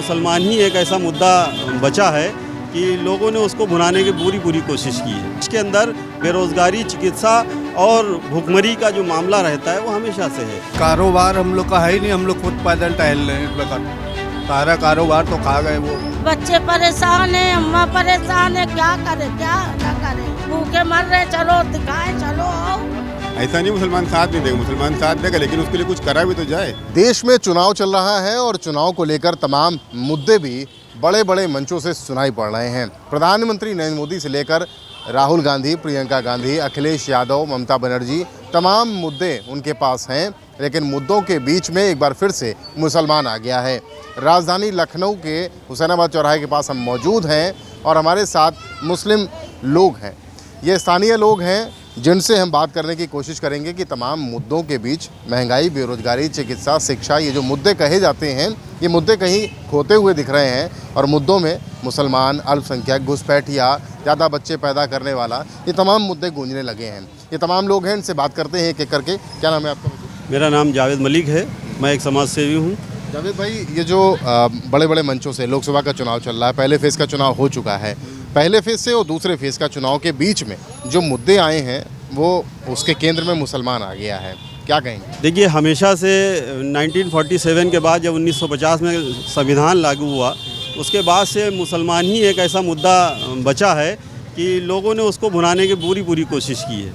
मुसलमान ही एक ऐसा मुद्दा बचा है कि लोगों ने उसको भुनाने की पूरी कोशिश की है। इसके अंदर बेरोज़गारी, चिकित्सा और भुखमरी का जो मामला रहता है वो हमेशा से है। कारोबार हम लोग का है ही नहीं, हम लोग खुद पैदल टहल रहे हैं। इस प्रकार सारा कारोबार तो खा गए वो। बच्चे परेशान हैं, अम्मा परेशान है, क्या करे क्या ना करे, भूखे मर रहे। चलो दिखाए, चलो आओ। ऐसा नहीं मुसलमान साथ नहीं देगा, मुसलमान साथ देगा, लेकिन उसके लिए कुछ करा भी तो जाए। देश में चुनाव चल रहा है और चुनाव को लेकर तमाम मुद्दे भी बड़े बड़े मंचों से सुनाई पड़ रहे हैं। प्रधानमंत्री नरेंद्र मोदी से लेकर राहुल गांधी, प्रियंका गांधी, अखिलेश यादव, ममता बनर्जी, तमाम मुद्दे उनके पास हैं, लेकिन मुद्दों के बीच में एक बार फिर से मुसलमान आ गया है। राजधानी लखनऊ के हुसैनाबाद चौराहे के पास हम मौजूद हैं और हमारे साथ मुस्लिम लोग हैं। ये स्थानीय लोग हैं जिनसे हम बात करने की कोशिश करेंगे कि तमाम मुद्दों के बीच महंगाई, बेरोजगारी, चिकित्सा, शिक्षा, ये जो मुद्दे कहे जाते हैं, ये मुद्दे कहीं खोते हुए दिख रहे हैं और मुद्दों में मुसलमान, अल्पसंख्यक, घुसपैठिया, ज़्यादा बच्चे पैदा करने वाला, ये तमाम मुद्दे गूंजने लगे हैं। ये तमाम लोग हैं, इनसे बात करते हैं एक एक करके। क्या नाम है आपका? मेरा नाम जावेद मलिक है, मैं एक समाज सेवी हूँ। जावेद भाई, ये जो बड़े बड़े मंचों से लोकसभा का चुनाव चल रहा है, पहले फेज़ का चुनाव हो चुका है, पहले फेज़ से और दूसरे फेज़ का चुनाव के बीच में जो मुद्दे आए हैं वो उसके केंद्र में मुसलमान आ गया है, क्या कहेंगे? देखिए, हमेशा से 1947 के बाद जब 1950 में संविधान लागू हुआ, उसके बाद से मुसलमान ही एक ऐसा मुद्दा बचा है कि लोगों ने उसको भुनाने की पूरी कोशिश की है।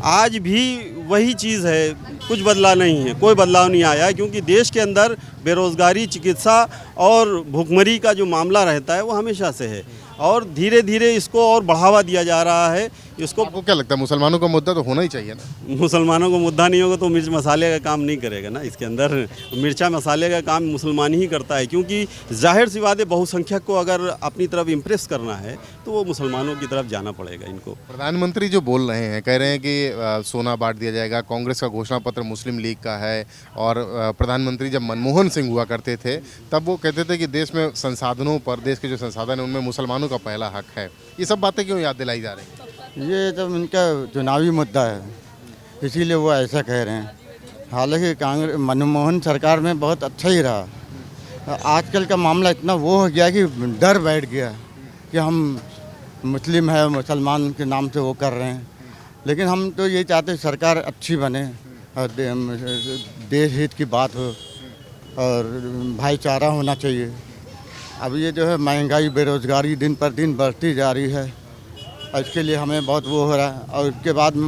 आज भी वही चीज़ है, कुछ बदला नहीं है, कोई बदलाव नहीं आया है, क्योंकि देश के अंदर बेरोज़गारी, चिकित्सा और भुखमरी का जो मामला रहता है वो हमेशा से है और धीरे धीरे इसको और बढ़ावा दिया जा रहा है। इसको आपको क्या लगता है, मुसलमानों का मुद्दा तो होना ही चाहिए ना? मुसलमानों को मुद्दा नहीं होगा तो मिर्च मसाले का काम नहीं करेगा ना। इसके अंदर मिर्चा मसाले का काम मुसलमान ही करता है, क्योंकि जाहिर सी बात है, बहुसंख्यक को अगर अपनी तरफ इम्प्रेस करना है तो वो मुसलमानों की तरफ जाना पड़ेगा इनको। प्रधानमंत्री जो बोल रहे हैं, कह रहे हैं कि सोना बांट दिया जाएगा, कांग्रेस का घोषणा पत्र मुस्लिम लीग का है, और प्रधानमंत्री जब मनमोहन सिंह हुआ करते थे तब वो कहते थे कि देश में संसाधनों पर, देश के जो संसाधन हैं उनमें मुसलमानों का पहला हक है। ये सब बातें क्यों याद दिलाई जा रही हैं? ये तो इनका चुनावी मुद्दा है, इसीलिए वो ऐसा कह रहे हैं। हालांकि कांग्रेस, मनमोहन सरकार में बहुत अच्छा ही रहा। आजकल का मामला इतना वो हो गया कि डर बैठ गया कि हम मुस्लिम है, मुसलमान के नाम से वो कर रहे हैं। लेकिन हम तो ये चाहते हैं सरकार अच्छी बने और देश हित की बात हो और भाईचारा होना चाहिए। अब ये जो है महंगाई, बेरोज़गारी दिन पर दिन बढ़ती जा रही है, इसके लिए हमें बहुत वो हो रहा है। और उसके बाद में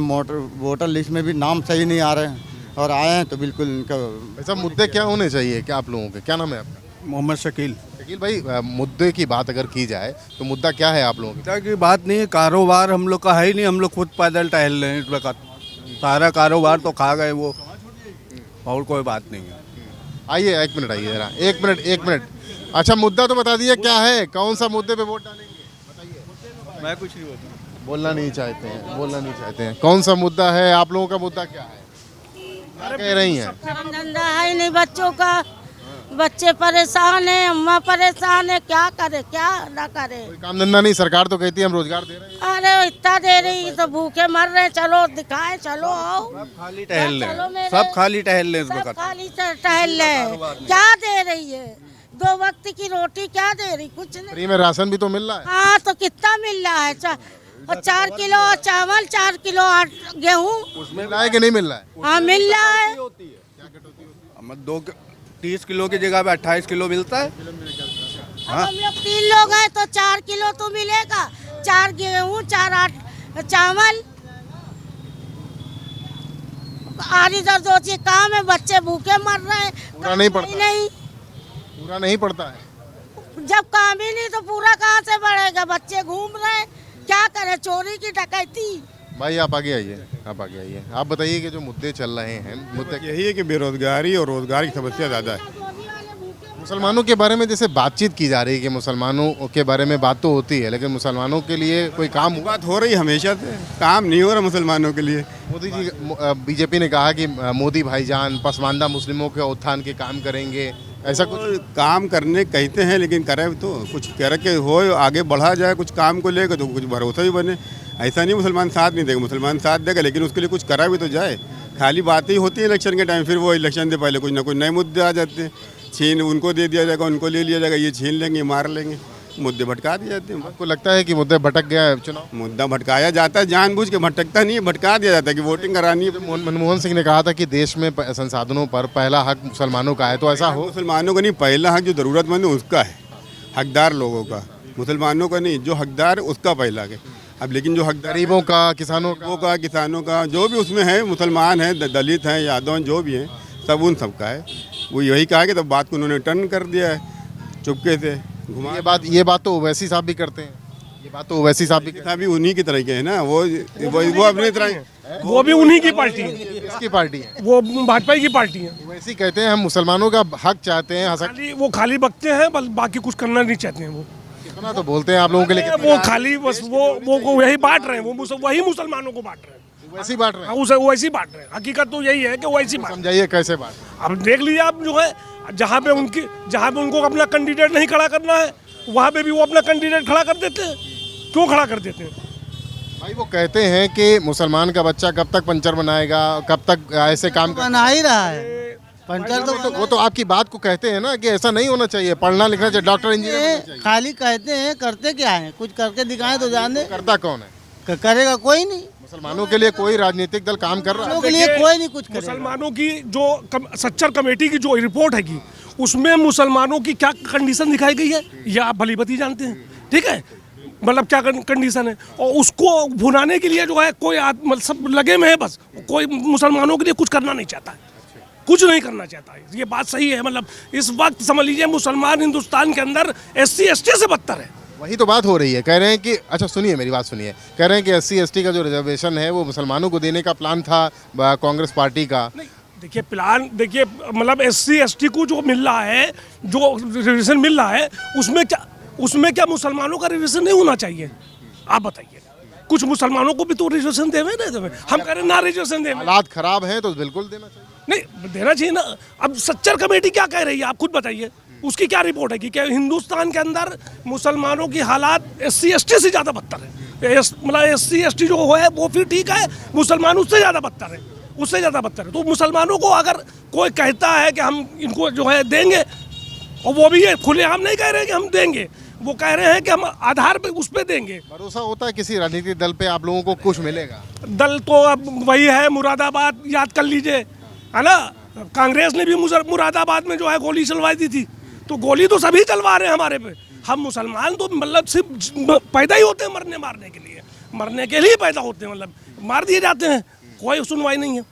वोटर लिस्ट में भी नाम सही नहीं आ रहे हैं, और आए हैं तो बिल्कुल इनका। ऐसा मुद्दे क्या होने चाहिए क्या आप लोगों के? क्या नाम है आपका? मोहम्मद शकील। शकील भाई, मुद्दे की बात अगर की जाए तो मुद्दा क्या है आप लोगों का? मुद्दा की बात नहीं है, कारोबार हम लोग का है ही नहीं, हम लोग खुद पैदल टहल रहे हैं। इस प्रकार सारा कारोबार तो खा गए वो, और कोई बात नहीं है। आइए, एक मिनट आइए जरा, एक मिनट। अच्छा, मुद्दा तो बता दिए क्या है, कौन सा मुद्दे पे वोट डालेंगे बताइए। मैं कुछ नहीं बोलता, बोलना नहीं चाहते हैं। कौन सा मुद्दा है आप लोगों का? मुद्दा क्या है, क्या कह रही हैं? काम धंधा है नहीं बच्चों का, बच्चे परेशान हैं, अम्मा परेशान है, क्या करे क्या ना करे। कोई काम धंधा नहीं, सरकार तो कहती है हम रोजगार दे रहे हैं। अरे इतना दे रही तो भूखे मर रहे। चलो दिखाए, चलो आओ। खाली टहल रहे चलो हैं, मेरे- सब खाली टहल रहे हैं। इस सब प्रकार खाली टहल रहे। क्या दे रही है? 2 वक्त की रोटी क्या दे रही? कुछ नहीं। फ्री में राशन भी तो मिल रहा है। हाँ, तो कितना मिल रहा है? 4 किलो चावल, 4 किलो गेहूँ मिल रहा है कि नहीं मिल रहा है? हाँ मिल रहा है। 30 किलो की जगह पे 28 किलो मिलता है। हाँ? हम लोग 3 लोग हैं तो 4 किलो तो मिलेगा। 4 गेहूँ, 4 चावल। आरी दर्द होती काम है, बच्चे भूखे मर रहे हैं। पूरा नहीं पड़ता? नहीं, पूरा नहीं पड़ता है। जब काम ही नहीं तो पूरा कहाँ से बढ़ेगा? बच्चे घूम रहे हैं, क्या करे? चोरी की डकैती। भाई आप आगे आइए, आप बताइए कि जो मुद्दे चल रहे हैं, मुद्दे यही है कि बेरोजगारी और रोजगार की समस्या ज़्यादा है। मुसलमानों के बारे में जैसे बातचीत की जा रही है कि मुसलमानों के बारे में बात तो होती है, लेकिन मुसलमानों के लिए कोई काम हुआ? बात हो रही है हमेशा से, काम नहीं हो रहा मुसलमानों के लिए। मोदी जी, बीजेपी ने कहा कि मोदी भाईजान पसमानदा मुस्लिमों के उत्थान के काम करेंगे, ऐसा कुछ? और काम करने कहते हैं, लेकिन करे तो कुछ करके हो, आगे बढ़ा जाए कुछ काम को लेकर, तो कुछ भरोसा भी बने। ऐसा नहीं मुसलमान साथ नहीं देगा, मुसलमान साथ देगा, लेकिन उसके लिए कुछ करा भी तो जाए। खाली बातें ही होती है इलेक्शन के टाइम, फिर वो इलेक्शन से पहले कुछ ना कुछ नए मुद्दे आ जाते हैं। छीन उनको दे दिया जाएगा, उनको ले लिया जाएगा, ये छीन लेंगे, मार लेंगे, मुद्दे भटका दिए जाते हैं। आपको लगता है कि मुद्दे भटक गया है चुनाव? मुद्दा भटकाया जाता है, जानबूझ के भटकता नहीं है, भटका दिया जाता है कि वोटिंग करानी है। मनमोहन सिंह ने कहा था कि देश में संसाधनों पर पहला हक मुसलमानों का है, तो ऐसा हो? मुसलमानों का नहीं, पहला हक जो ज़रूरतमंद है उसका है, हकदार लोगों का, मुसलमानों का नहीं। जो हकदार है उसका पहला है। अब लेकिन जो हकदार गरीबों का, किसानों का, किसानों का, जो भी उसमें है, मुसलमान है, दलित हैं, यादव हैं, जो भी हैं, सब उन सब का है। वो यही कहा कि तब बात को उन्होंने टर्न कर दिया है चुपके से घुमा। ये बात तो ओवैसी साहब भी करते हैं, ये बात तो ओवैसी साहब भी भी उन्हीं की तरह के है ना, वो अपनी तरह, वो भी उन्हीं की पार्टी है, इसकी पार्टी है, वो भाजपा की पार्टी है। ओवैसी कहते हैं हम मुसलमानों का हक चाहते हैं। वो खाली बकते हैं, बस बाकी कुछ करना नहीं चाहते हैं। वो कितना तो बोलते हैं आप लोगों के लिए, वो खाली बस वो यही बांट रहे हैं, वही मुसलमानों को बांट रहे हैं, वैसी बांट रहे हैं। उसे वैसी बांट रहे हैं। हकीकत तो यही है कि वैसी बात। समझाइए कैसे बात। अब देख लीजिए आप, जो है जहाँ पे उनको अपना कैंडिडेट नहीं खड़ा करना है, वहाँ पे भी वो अपना कैंडिडेट खड़ा कर देते हैं। क्यों खड़ा कर देते हैं भाई? वो कहते हैं कि मुसलमान का बच्चा कब तक पंचर बनाएगा, कब तक ऐसे काम बना ही रहा है पंचर। तो वो तो आपकी बात को कहते हैं ना कि ऐसा नहीं होना चाहिए, पढ़ना लिखना चाहिए, डॉक्टर इंजीनियर बनना चाहिए। खाली कहते हैं, करते क्या है? कुछ करके दिखाएं तो जाने। करता कौन है? करेगा कोई नहीं। मुसलमानों के लिए कोई राजनीतिक दल काम कर रहा है? के लिए कोई नहीं कुछ करेगा। मुसलमानों की जो सच्चर कमेटी की जो रिपोर्ट है, उसमें मुसलमानों की क्या कंडीशन दिखाई गई है, यह आप भली भांति जानते हैं। ठीक है, मतलब क्या कंडीशन है, और उसको भुनाने के लिए जो है कोई मतलब सब लगे में है। बस कोई मुसलमानों के लिए कुछ करना नहीं चाहता है, कुछ नहीं करना चाहता है। ये बात सही है। मतलब इस वक्त समझ लीजिए मुसलमान हिंदुस्तान के अंदर SC ST से बदतर है। वही तो बात हो रही है। कह रहे हैं कि, अच्छा सुनिए मेरी बात सुनिए, कह रहे हैं कि SC ST का जो रिजर्वेशन है वो मुसलमानों को देने का प्लान था कांग्रेस पार्टी का। देखिए प्लान, देखिए मतलब SC ST को जो मिल रहा है, जो रिजर्वेशन मिल रहा है, उसमें क्या मुसलमानों का रिजर्वेशन नहीं होना चाहिए? आप बताइए। कुछ मुसलमानों को भी तो रिजर्वेशन देवे ना देवे। हम कह रहे ना रिजर्वेशन देवे। हालात खराब हैं तो बिल्कुल देना चाहिए। नहीं देना चाहिए ना। अब सच्चर कमेटी क्या कह रही है, आप खुद बताइए। उसकी क्या रिपोर्ट है कि क्या हिंदुस्तान के अंदर मुसलमानों की हालात SC ST से ज़्यादा बदतर है? मतलब SC ST जो है वो फिर ठीक है, मुसलमान उससे ज़्यादा बदतर है, उससे ज़्यादा बदतर है। तो मुसलमानों को अगर कोई कहता है कि हम इनको जो है देंगे, और वो भी ये खुलेआम नहीं कह रहे कि हम देंगे, वो कह रहे हैं कि हम आधार पे उस पे देंगे। भरोसा होता है किसी राजनीतिक दल पे आप लोगों को कुछ मिलेगा? दल तो अब वही है, मुरादाबाद याद कर लीजिए, है ना। कांग्रेस ने भी मुरादाबाद में जो है गोली चलवाई दी थी, तो गोली तो सभी चलवा रहे हैं हमारे पे। हम मुसलमान तो मतलब सिर्फ पैदा ही होते हैं मरने मारने के लिए, मरने के लिए पैदा होते हैं, मतलब मार दिए जाते हैं। कोई सुनवाई नहीं है,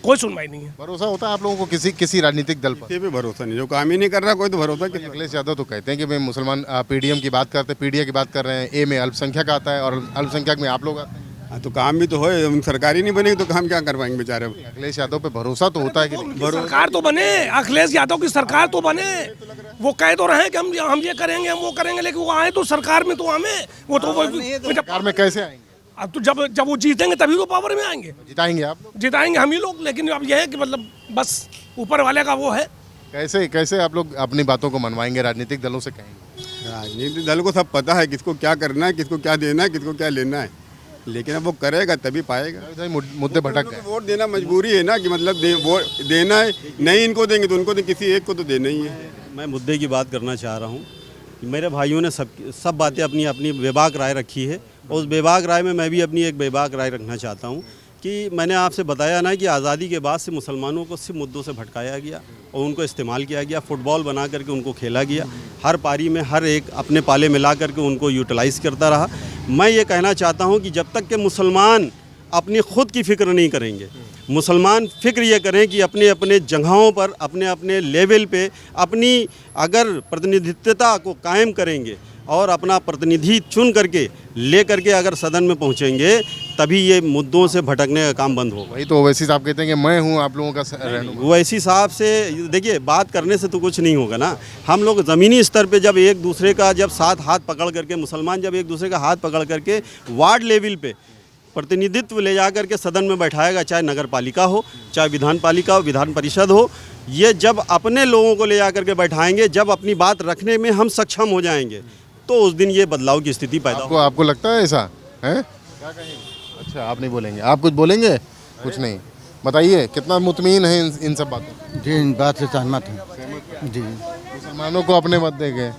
कोई सुनवाई नहीं है। भरोसा होता है आप लोगों को किसी राजनीतिक दल पर? किसी पे भरोसा नहीं, जो काम ही नहीं कर रहा कोई तो भरोसा किसी। अखिलेश यादव तो कहते हैं कि मैं मुसलमान PDM की बात करते, PDA की बात कर रहे हैं, A में अल्पसंख्यक आता है और अल्पसंख्यक में आप लोग आते हैं। हाँ, तो काम भी तो हो, सरकार ही नहीं बनेगी तो काम क्या कर पाएंगे बेचारे। अखिलेश यादव पे भरोसा तो होता है कि सरकार तो बने, अखिलेश यादव की सरकार तो बने। वो कह तो रहे हैं कि हम ये करेंगे, हम वो करेंगे, लेकिन वो आए तो सरकार में तो हमें वो तो सरकार में कैसे आएंगे? अब तो जब वो जीतेंगे तभी तो पावर में आएंगे। जिताएंगे आप लोग? जिताएंगे हम ही लोग, लेकिन अब यह है कि मतलब बस ऊपर वाले का वो है। कैसे आप लोग अपनी बातों को मनवाएंगे, राजनीतिक दलों से कहेंगे? राजनीतिक दल को सब पता है किसको क्या करना है, किसको क्या देना है, किसको क्या लेना है, लेकिन अब वो करेगा तभी पाएगा। मुद्दे भटक गए। वोट देना मजबूरी है ना, कि मतलब वोट देना है, नहीं इनको देंगे तो उनको किसी एक को तो देना ही है। मैं मुद्दे की बात करना चाह रहा हूँ। मेरे भाइयों ने सब बातें अपनी अपनी बेबाक राय रखी है, और उस बेबाक राय में मैं भी अपनी एक बेबाक राय रखना चाहता हूँ कि मैंने आपसे बताया ना कि आज़ादी के बाद से मुसलमानों को सिर्फ मुद्दों से भटकाया गया और उनको इस्तेमाल किया गया, फुटबॉल बना करके उनको खेला गया, हर पारी में हर एक अपने पाले में ला करके उनको यूटिलाइज़ करता रहा। मैं ये कहना चाहता हूँ कि जब तक के मुसलमान अपनी खुद की फ़िक्र नहीं करेंगे, मुसलमान फ़िक्र ये करें कि अपने अपने जगहों पर अपने अपने लेवल पे अपनी अगर प्रतिनिधित्वता को कायम करेंगे और अपना प्रतिनिधि चुन करके ले करके अगर सदन में पहुंचेंगे, तभी ये मुद्दों से भटकने का काम बंद होगा। वही तो ओवैसी साहब कहते हैं कि मैं हूँ आप लोगों का रहनुमा। ओवैसी साहब से देखिए, बात करने से तो कुछ नहीं होगा ना। हम लोग ज़मीनी स्तर पे जब एक दूसरे का जब साथ हाथ पकड़ करके, मुसलमान जब एक दूसरे का हाथ पकड़ करके वार्ड लेवल पे प्रतिनिधित्व ले जा करके सदन में बैठाएगा, चाहे नगर पालिका हो, चाहे विधान पालिका हो, विधान परिषद हो, ये जब अपने लोगों को ले जा करके बैठाएंगे, जब अपनी बात रखने में हम सक्षम हो जाएंगे, तो उस दिन ये बदलाव की स्थिति पैदा होगी। आपको लगता है ऐसा है? क्या कहेंगे? अच्छा आप नहीं बोलेंगे, आप कुछ बोलेंगे? कुछ नहीं। बताइए कितना मुतमीन है इन सब बातों। जी इन बात से सहमत हैं जी। मुसलमानों को अपने मत देंगे।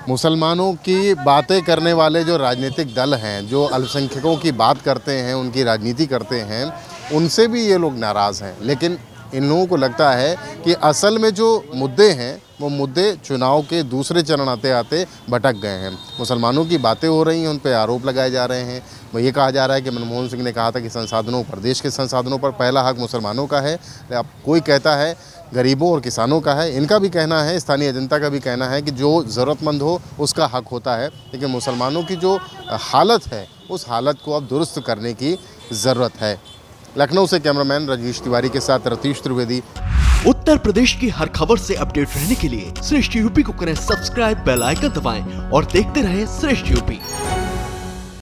मुसलमानों की बातें करने वाले जो राजनीतिक दल हैं, जो अल्पसंख्यकों की बात करते हैं, उनकी राजनीति करते हैं, उनसे भी ये लोग नाराज़ हैं। लेकिन इन लोगों को लगता है कि असल में जो मुद्दे हैं वो मुद्दे चुनाव के दूसरे चरण आते आते भटक गए हैं। मुसलमानों की बातें हो रही हैं, उन पर आरोप लगाए जा रहे हैं। वो ये कहा जा रहा है कि मनमोहन सिंह ने कहा था कि संसाधनों पर, देश के संसाधनों पर पहला हक मुसलमानों का है। अब कोई कहता है गरीबों और किसानों का है। इनका भी कहना है, स्थानीय जनता का भी कहना है कि जो ज़रूरतमंद हो उसका हक होता है। लेकिन मुसलमानों की जो हालत है उस हालत को अब दुरुस्त करने की ज़रूरत है। लखनऊ से कैमरामैन रजनीश तिवारी के साथ रतीश त्रिवेदी। उत्तर प्रदेश की हर खबर से अपडेट रहने के लिए श्रेष्ठ यूपी को करें सब्सक्राइब, बेल आइकन दबाएं और देखते रहें श्रेष्ठ यूपी।